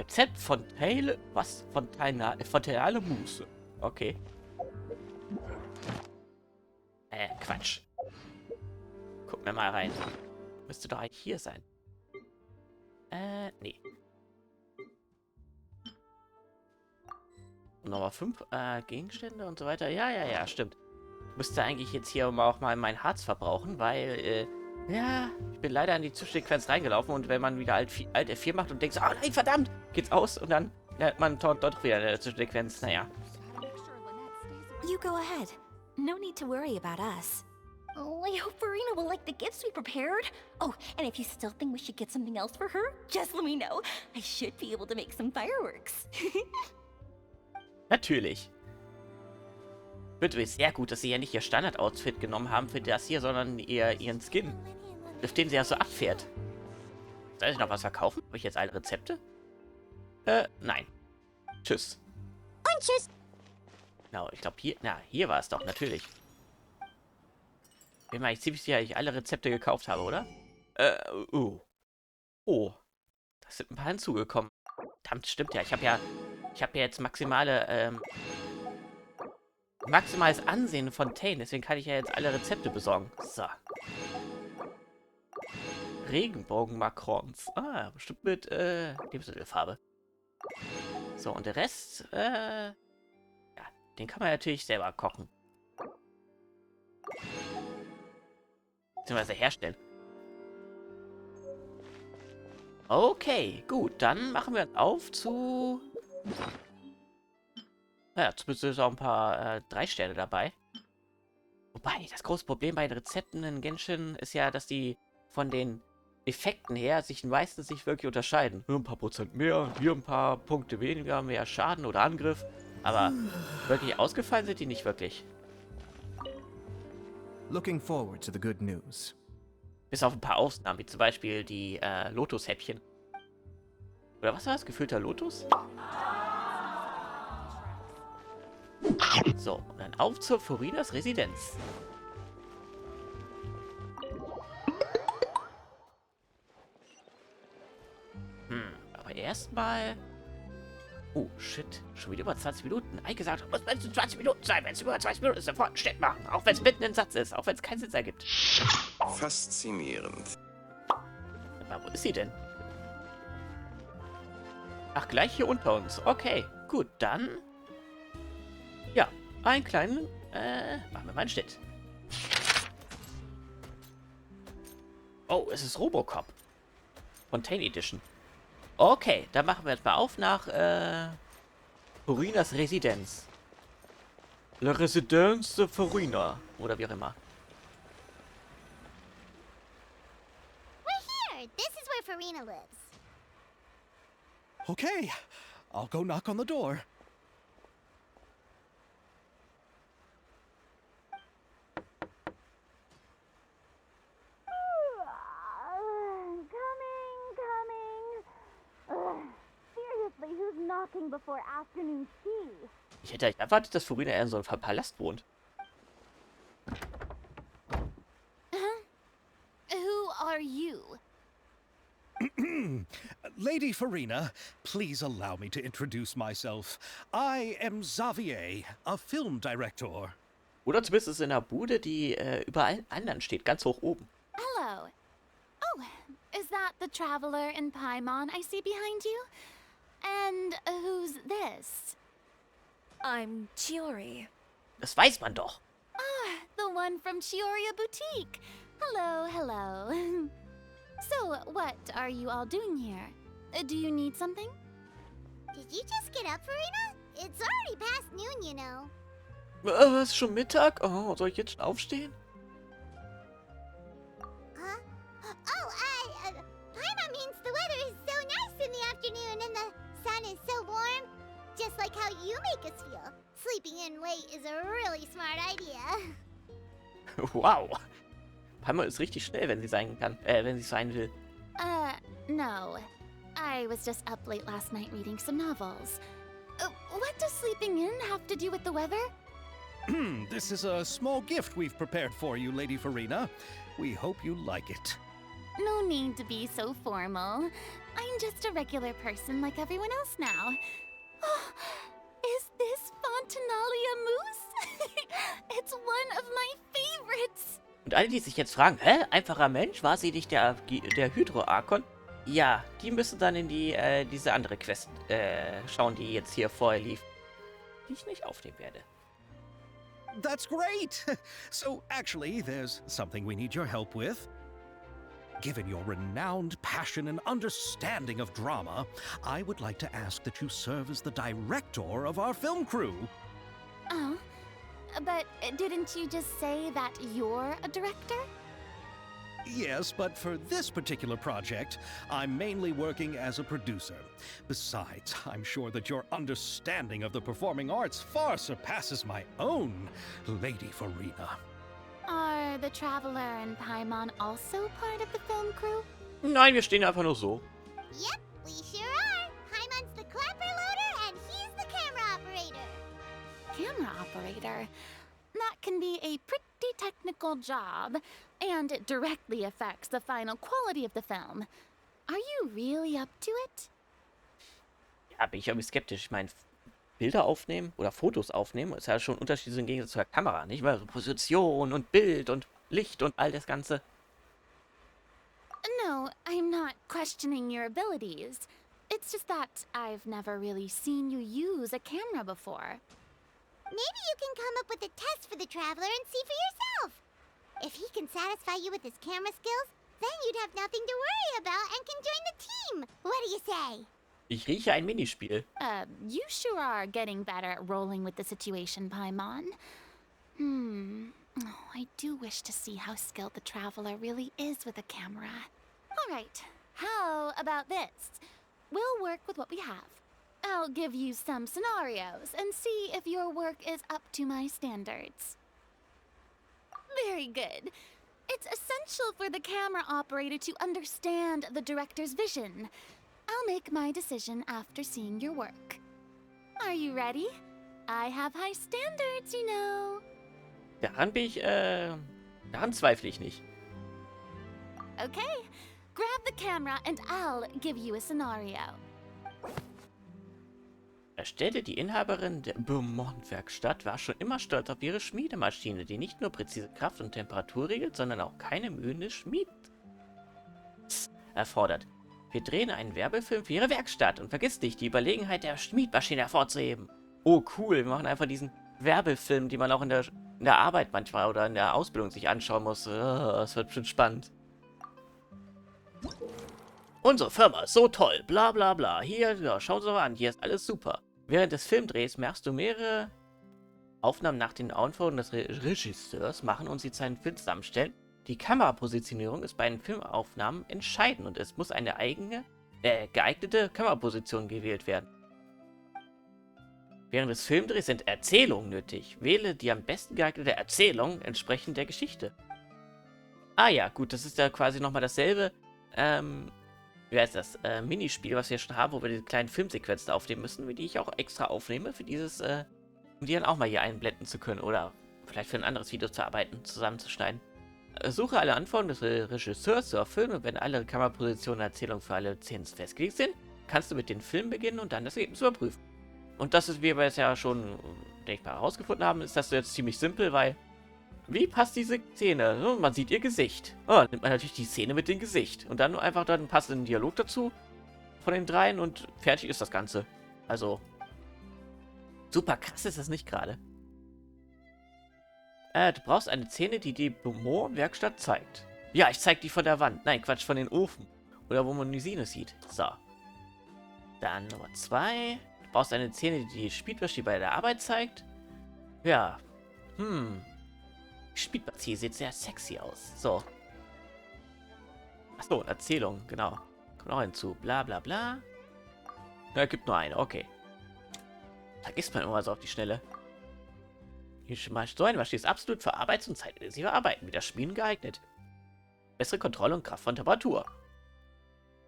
Rezept von Tail, was? Von Tail Mousse. Okay. Quatsch. Gucken wir mal rein. Müsste doch eigentlich hier sein. Nee. Nochmal 5 Gegenstände und so weiter. Ja, stimmt. Müsste eigentlich jetzt hier auch mal mein Herz verbrauchen, weil, ja, ich bin leider in die Zwischensequenz reingelaufen und wenn man wieder Alt F4 macht und denkt, so, oh nein, verdammt, geht's aus und dann lernt man dort wieder in der Zwischensequenz, naja. You go ahead. No need to worry about us. Oh, I hope Furina will like the gifts we prepared. Oh, and if you still think we should get something else for her, just let me know. I should be able to make some fireworks. Natürlich. Wird sehr gut, dass sie ja nicht ihr Standard-Outfit genommen haben für das hier, sondern ihren Skin, auf den sie ja so abfährt. Soll ich noch was verkaufen? Habe ich jetzt alle Rezepte? Nein. Tschüss. Und tschüss. Genau, ich glaube hier war es doch, natürlich. Bin mir eigentlich ziemlich sicher, dass ich alle Rezepte gekauft habe, oder? Oh. Da sind ein paar hinzugekommen. Verdammt, stimmt ja. Ich habe ja jetzt maximales Ansehen von Tane, deswegen kann ich ja jetzt alle Rezepte besorgen. So. Regenbogen-Macrons. Ah, bestimmt mit Lebensmittelfarbe. So, und der Rest, ja, den kann man natürlich selber kochen. Beziehungsweise herstellen. Okay, gut, dann machen wir auf zu... Naja, zumindest ist auch ein paar 3 Sterne dabei. Wobei, das große Problem bei den Rezepten in Genshin ist ja, dass die von den Effekten her sich meistens nicht wirklich unterscheiden. Nur ein paar Prozent mehr, hier ein paar Punkte weniger, mehr Schaden oder Angriff. Aber wirklich ausgefallen sind die nicht wirklich. Looking forward to the good news. Bis auf ein paar Ausnahmen, wie zum Beispiel die Lotus-Häppchen. Oder was war das? Gefüllter Lotus? So, und dann auf zur Furinas Residenz. Aber erstmal... Oh, shit. Schon wieder über 20 Minuten. Eingesagt, muss es 20 Minuten sein. Wenn es über 20 Minuten ist, sofort schnell machen. Auch wenn es mitten im Satz ist. Auch wenn es keinen Sinn ergibt. Faszinierend. Aber wo ist sie denn? Ach, gleich hier unter uns. Okay, gut, dann... Ja, einen kleinen... machen wir mal einen Schnitt. Oh, es ist Robocop. Fontaine Edition. Okay, dann machen wir jetzt mal auf nach Furinas Residenz. La Résidence de Furina. Oder wie auch immer. We're here. This is where Furina lives. Okay, I'll go knock on the door. Seriously, who's knocking before afternoon tea? Ich hätte echt erwartet, dass Furina eher in so einem Palast wohnt. Who are you? Lady Furina, please allow me to introduce myself. I am Xavier, a film director. Oder zumindest in der Bude, die über allen anderen steht, ganz hoch oben. Hello. Oh, is that the traveler in Paimon I see behind you? And who's this? I'm Chiori. Das weiß man doch. Ah, the one from Chioria Boutique. Hello, hello. So, what are you all doing here? Do you need something? Did you just get up, Furina? It's already past noon, you know. Was, schon Mittag? Oh, soll ich jetzt schon aufstehen? Huh? Oh, Paimon means the weather is so nice in the afternoon and the sun is so warm. Just like how you make us feel. Sleeping in late is a really smart idea. Wow. Paimon ist richtig schnell, wenn sie sein kann. Wenn sie sein will. No. I was just up late last night reading some novels. What does sleeping in have to do with the weather? This is a small gift we've prepared for you, Lady Furina. We hope you like it. No need to be so formal. I'm just a regular person like everyone else now. Oh, is this Fontinalia Mousse? It's one of my favorites. Und alle, die sich jetzt fragen, hä, einfacher Mensch, war sie nicht der Hydro-Arkon? Ja, die müssen dann in die, diese andere Quest schauen, die jetzt hier vorher lief. Die ich nicht aufnehmen werde. That's great! So, actually, there's something we need your help with. Given your renowned passion and understanding of drama, I would like to ask that you serve as the director of our film crew. Oh, but didn't you just say that you're a director? Yes, but for this particular project, I'm mainly working as a producer. Besides, I'm sure that your understanding of the performing arts far surpasses my own, Lady Furina. Are the Traveler and Paimon also part of the film crew? Nein, wir stehen einfach nur so. Yep, we sure are. Paimon's the clapper loader and he's the camera operator. Camera operator? That can be a pretty technical job, and it directly affects the final quality of the film. Are you really up to it? Ja, bin ich irgendwie skeptisch. Ich meine, Bilder aufnehmen oder Fotos aufnehmen ist ja schon ein Unterschied im Gegensatz zur Kamera, nicht? Weil so Position und Bild und Licht und all das Ganze. No, I'm not questioning your abilities. It's just that I've never really seen you use a camera before. Maybe you can come up with a test for the Traveler and see for yourself. If he can satisfy you with his camera skills, then you'd have nothing to worry about and can join the team. What do you say? Ich rieche ein Minispiel. You sure are getting better at rolling with the situation, Paimon. Oh, I do wish to see how skilled the Traveler really is with a camera. All right, how about this? We'll work with what we have. I'll give you some scenarios and see if your work is up to my standards. Very good. It's essential for the camera operator to understand the director's vision. I'll make my decision after seeing your work. Are you ready? I have high standards, you know. Daran zweifle ich nicht. Okay, grab the camera and I'll give you a scenario. Erstellte die Inhaberin der Beaumont-Werkstatt war schon immer stolz auf ihre Schmiedemaschine, die nicht nur präzise Kraft und Temperatur regelt, sondern auch keine mühende Schmied erfordert. Wir drehen einen Werbefilm für ihre Werkstatt und vergiss nicht, die Überlegenheit der Schmiedmaschine hervorzuheben. Oh cool, wir machen einfach diesen Werbefilm, den man auch in der Arbeit manchmal oder in der Ausbildung sich anschauen muss. Das wird schon spannend. Unsere Firma ist so toll, bla bla bla. Hier, ja, schauen Sie mal an, hier ist alles super. Während des Filmdrehs merkst du mehrere Aufnahmen nach den Anforderungen des Regisseurs machen und sie zu einem Film zusammenstellen. Die Kamerapositionierung ist bei den Filmaufnahmen entscheidend und es muss eine geeignete Kameraposition gewählt werden. Während des Filmdrehs sind Erzählungen nötig. Wähle die am besten geeignete Erzählung entsprechend der Geschichte. Ah ja, gut, das ist ja quasi nochmal dasselbe, wie heißt das, Minispiel, was wir schon haben, wo wir diese kleinen Filmsequenzen aufnehmen müssen, wie die ich auch extra aufnehme, für dieses, um die dann auch mal hier einblenden zu können oder vielleicht für ein anderes Video zu arbeiten, zusammenzuschneiden. Suche alle Anforderungen des Regisseurs zu erfüllen und wenn alle Kamerapositionen und Erzählungen für alle Szenen festgelegt sind, kannst du mit dem Film beginnen und dann das Ergebnis überprüfen. Und das ist, wie wir es ja schon, denke ich mal, herausgefunden haben, ist das jetzt ziemlich simpel, weil wie passt diese Szene? Man sieht ihr Gesicht. Oh, nimmt man natürlich die Szene mit dem Gesicht. Und dann einfach dann passt ein Dialog dazu von den dreien und fertig ist das Ganze. Also, super krass ist das nicht gerade. Du brauchst eine Szene, die die Beaumont-Werkstatt zeigt. Ja, ich zeig die von der Wand. Nein, Quatsch, von den Ofen. Oder wo man die Sine sieht. So. Dann Nummer 2. Du brauchst eine Szene, die die Spielmaschine bei der Arbeit zeigt. Ja. Die Spielpartie sieht sehr sexy aus. So. Achso, Erzählung, genau. Kommt auch hinzu. Bla bla bla. Na, gibt nur eine, okay. Vergisst man immer so auf die Schnelle. So eine Maschine ist absolut für Arbeits- und zeitintensive Arbeiten wie das Schmieden geeignet. Bessere Kontrolle und Kraft von Temperatur.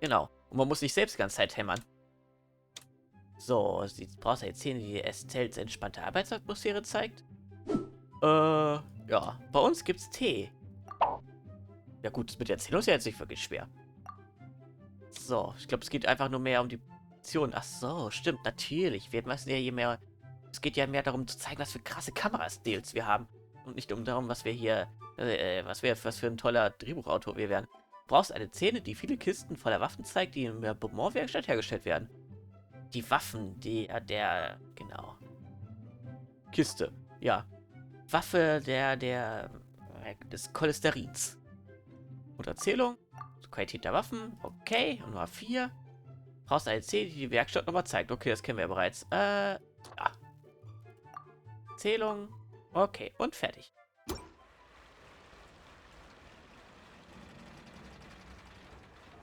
Genau. Und man muss nicht selbst die ganze Zeit hämmern. So, sie braucht eine Szene, die Estelles entspannte Arbeitsatmosphäre zeigt. Ja. Bei uns gibt's Tee. Ja gut, das mit der Erzählung ist ja jetzt nicht wirklich schwer. So, ich glaube, es geht einfach nur mehr um die Option. Ach so, stimmt, natürlich. Wir müssen ja je mehr... Es geht ja mehr darum zu zeigen, was für krasse Kameradeals wir haben. Und nicht darum, was wir hier... was für ein toller Drehbuchautor wir werden. Du brauchst eine Szene, die viele Kisten voller Waffen zeigt, die in der Beaumont-Werkstatt hergestellt werden. Die Waffen, genau. Kiste, ja. Waffe des Cholesterins. Und Erzählung. Qualität der Waffen. Okay. Und Nummer 4. Brauchst eine Szene, die die Werkstatt nochmal zeigt. Okay, das kennen wir ja bereits. Ja. Erzählung. Okay. Und fertig.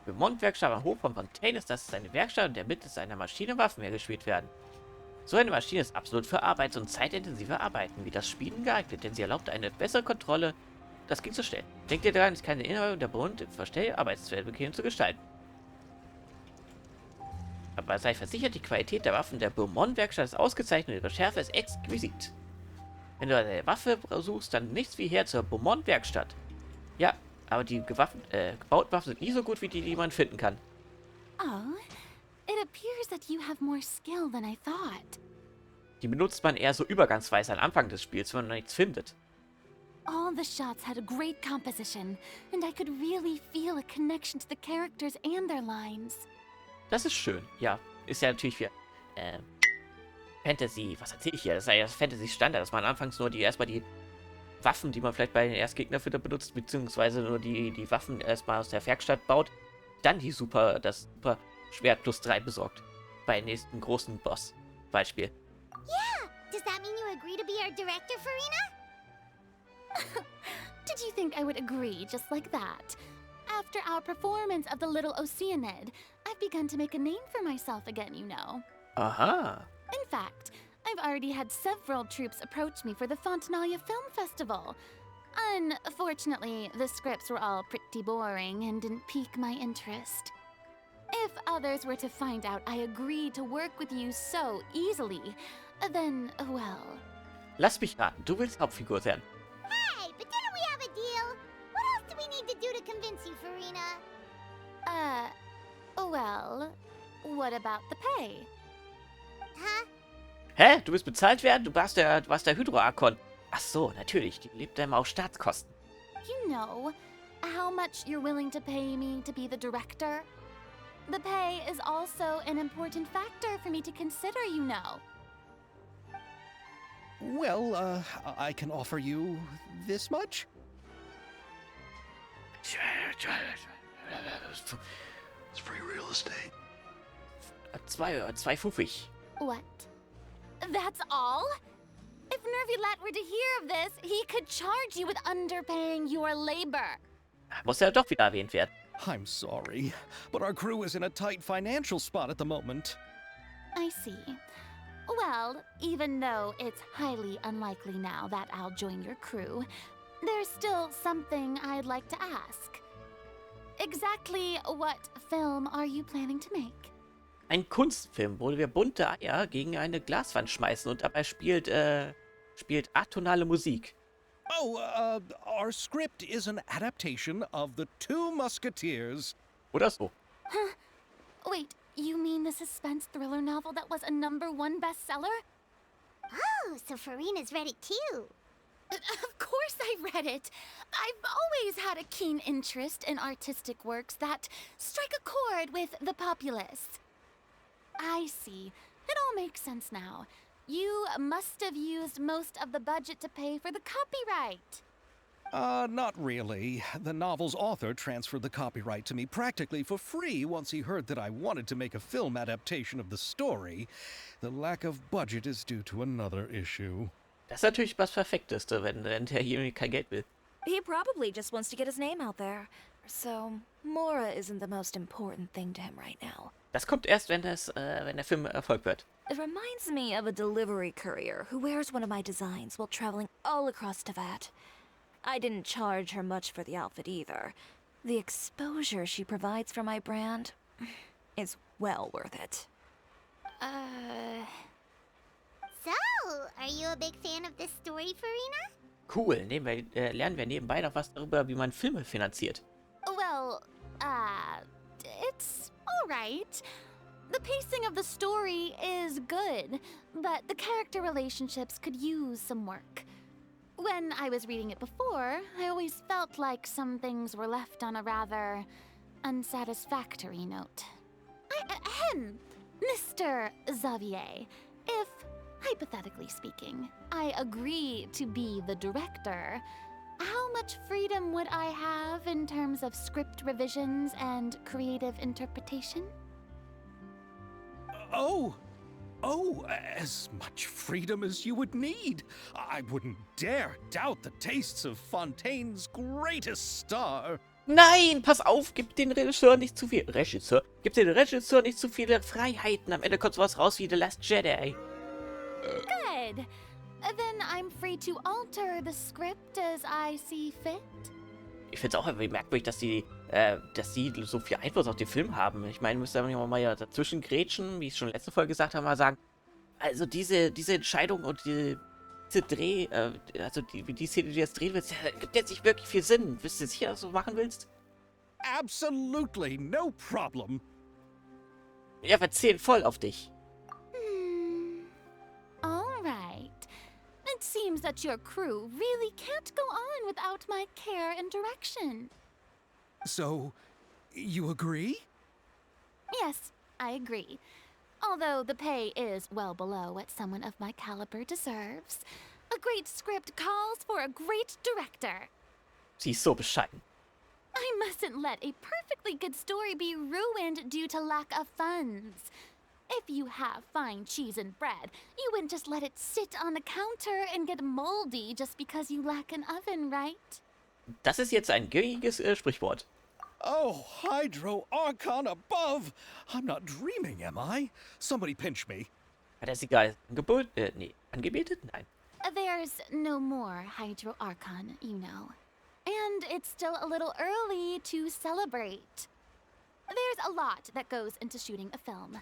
Beaumont-Werkstatt am Hof von Fontaine ist das eine Werkstatt, in der mittels einer Maschine Waffen hergestellt werden. So eine Maschine ist absolut für arbeits- und zeitintensive Arbeiten wie das Spielen geeignet, denn sie erlaubt eine bessere Kontrolle. Das ging so schnell. Denkt ihr daran, ist keine Inhaber der Bund im Verstell Arbeitsfeld bequem zu gestalten. Aber sei versichert, die Qualität der Waffen der Beaumont-Werkstatt ist ausgezeichnet und ihre Schärfe ist exquisit. Wenn du eine Waffe suchst, dann nichts wie her zur Beaumont-Werkstatt. Ja, aber die gebauten Waffen sind nie so gut wie die man finden kann. Oh, it appears that you have more skill than I thought. Die benutzt man eher so übergangsweise am Anfang des Spiels, wenn man nichts findet. All the shots had a great composition, and I could really feel a connection to the characters and their lines. Das ist schön, ja. Ist ja natürlich für Fantasy, was erzähle ich hier? Das ist ja das Fantasy-Standard, dass man anfangs nur erstmal die Waffen, die man vielleicht bei den Erstgegner benutzt, beziehungsweise nur die Waffen erstmal aus der Werkstatt baut, dann das super Schwert +3 besorgt. Bei nächsten großen Boss. Beispiel. Yeah! Does that mean you agree to be our director, Furina? Did you think I would agree just like that? After our performance of the Little Oceanid, I've begun to make a name for myself again, you know. Aha. In fact, I've already had several troops approach me for the Fontanalia Film Festival. Unfortunately, the scripts were all pretty boring and didn't pique my interest. If others were to find out I agreed to work with you so easily, then, well... Lass mich raten, du willst Hauptfigur sein. Hey, but didn't we have a deal? What else do we need to do to convince you, Furina? Well, what about the pay? Huh? Hä? Du willst bezahlt werden? Du warst der Hydroarchon. Ach so, natürlich. Die lebt immer auf Staatskosten. You know how much you're willing to pay me to be the director? The pay is also an important factor for me to consider, you know. Well, I can offer you this much? It's free real estate. 2,50. What? That's all? If Nervilat were to hear of this, he could charge you with underpaying your labor. Muss ja doch wieder erwähnt werden. I'm sorry, but our crew is in a tight financial spot at the moment. I see. Well, even though it's highly unlikely now that I'll join your crew, there's still something I'd like to ask. Exactly what film are you planning to make? Ein Kunstfilm, wo wir bunte Eier gegen eine Glaswand schmeißen und dabei spielt atonale Musik. Oh, our script is an adaptation of The Two Musketeers. Oder so. Huh? Wait, you mean the suspense thriller novel that was a #1 bestseller? Oh, so Furina's read it too. Of course I read it. I've always had a keen interest in artistic works that strike a chord with the populace. I see. It all makes sense now. You must have used most of the budget to pay for the copyright. Not really. The novel's author transferred the copyright to me practically for free once he heard that I wanted to make a film adaptation of the story. The lack of budget is due to another issue. Das ist natürlich was Perfekteste, wenn derjenige kein Geld will. He probably just wants to get his name out there. So, Mora isn't the most important thing to him right now. Das kommt erst, wenn der Film Erfolg wird. It reminds me of a delivery courier who wears one of my designs while traveling all across Teyvat. I didn't charge her much for the outfit either. The exposure she provides for my brand is well worth it. So, are you a big fan of this story, Furina? Cool, lernen wir nebenbei noch was darüber, wie man Filme finanziert. Well, it's alright. The pacing of the story is good, but the character relationships could use some work. When I was reading it before, I always felt like some things were left on a rather unsatisfactory note. Mr. Xavier, if, hypothetically speaking, I agree to be the director, how much freedom would I have in terms of script revisions and creative interpretation? Oh, as much freedom as you would need. I wouldn't dare doubt the tastes of Fontaine's greatest star. Nein, pass auf, gib den Regisseur nicht zu viel... Gib den Regisseur nicht zu viele Freiheiten. Am Ende kommt sowas raus wie The Last Jedi. Good. Then I'm free to alter the script as I see fit. Ich finde es auch irgendwie merkwürdig, dass die so viel Einfluss auf den Film haben. Ich meine, müsste man mal ja dazwischen grätschen, wie ich schon letzte Folge gesagt habe, mal sagen, also diese Entscheidung und diese Dreh, wie die Szene, die du jetzt drehen willst, gibt jetzt nicht wirklich viel Sinn. Bist du sicher, dass du machen willst? Absolutely, no problem. Ja, wir zählen voll auf dich. All right. It seems that your crew really can't go on without my care and direction. So, you agree? Yes, I agree. Although the pay is well below what someone of my caliber deserves. A great script calls for a great director. Sie ist so bescheiden. I mustn't let a perfectly good story be ruined due to lack of funds. If you have fine cheese and bread, you wouldn't just let it sit on the counter and get moldy just because you lack an oven, right? Das ist jetzt ein gängiges Sprichwort. Oh, Hydro Archon above! I'm not dreaming, am I? Somebody pinch me. Hat er sie gerade angebetet? Nein. There's no more Hydro Archon, you know. And it's still a little early to celebrate. There's a lot that goes into shooting a film.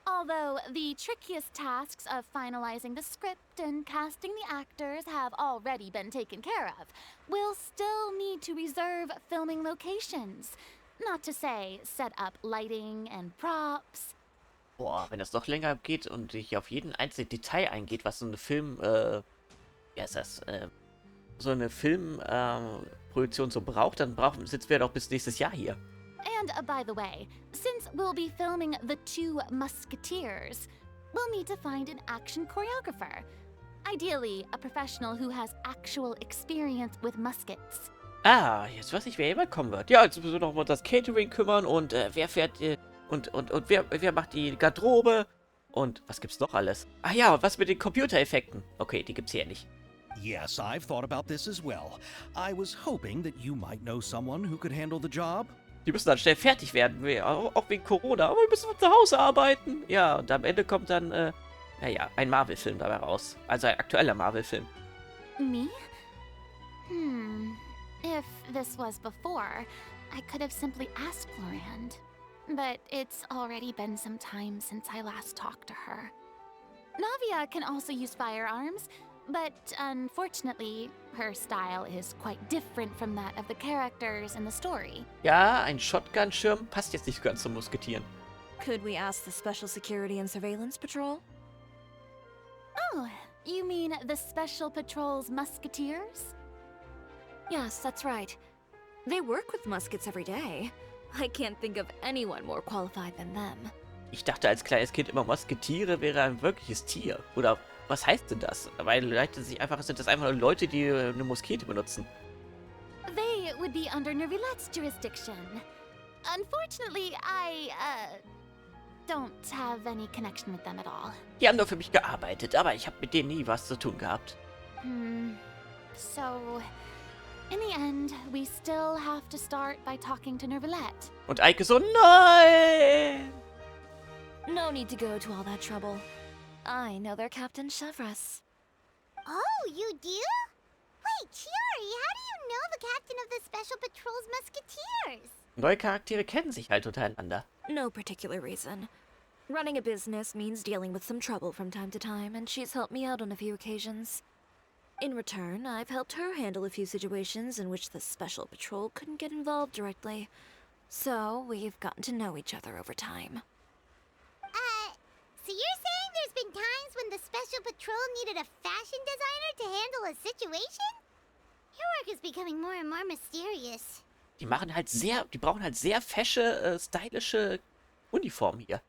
Although the trickiest tasks of finalizing the script and casting the actors have already been taken care of, we'll still need to reserve filming locations. Not to say set up lighting and props. Boah, wenn das noch länger geht und dich auf jeden einzelnen Detail eingeht, was so eine so eine Filmproduktion so braucht, dann sitzen wir doch bis nächstes Jahr hier. And by the way, since we'll be filming The Two Musketeers, we'll need to find an action choreographer. Ideally, a professional who has actual experience with muskets. Ah, jetzt weiß ich, wer jemand kommen wird. Ja, jetzt müssen wir noch mal um das Catering kümmern und wer fährt und wer macht die Garderobe und was gibt's noch alles? Ah ja, was mit den Computereffekten? Okay, die gibt's hier nicht. Yes, I've thought about this as well. I was hoping that you might know someone who could handle the job. Die müssen dann schnell fertig werden, auch wegen Corona. Aber wir müssen von zu Hause arbeiten. Ja, und am Ende kommt dann, ein Marvel-Film dabei raus. Also ein aktueller Marvel-Film. Me? If this was before, I could have simply asked Florand. But it's already been some time since I last talked to her. Navia can also use firearms, but unfortunately, her style is quite different from that of the characters in the story. Ja, ein Shotgun-Schirm passt jetzt nicht ganz zum Musketieren. Could we ask the Special Security and Surveillance Patrol? Oh, you mean the Special Patrol's Musketeers? Yes, that's right. They work with muskets every day. I can't think of anyone more qualified than them. Ich dachte als kleines Kind immer, Musketiere wäre ein wirkliches Tier. Oder was heißt denn das? Weil sind das einfach nur Leute, die eine Muskete benutzen. They would be under Nervilette's jurisdiction. Unfortunately, I don't have any connection with them at all. Die haben nur für mich gearbeitet, aber ich habe mit denen nie was zu tun gehabt. So, in the end, we still have to start by talking to Nervilette. Und Eike so, nein! No need to go to all that trouble. I know their Captain Chevres. Oh, you do? Wait, Chiori, how do you know the captain of the Special Patrol's Musketeers? Neue Charaktere kennen sich halt untereinander. No particular reason. Running a business means dealing with some trouble from time to time, and she's helped me out on a few occasions. In return, I've helped her handle a few situations in which the Special Patrol couldn't get involved directly. So, we've gotten to know each other over time. So you're saying there's been times when the Special Patrol needed a fashion designer to handle a situation? Your work is becoming more and more mysterious. Die brauchen halt sehr fesche, stylische Uniformen hier.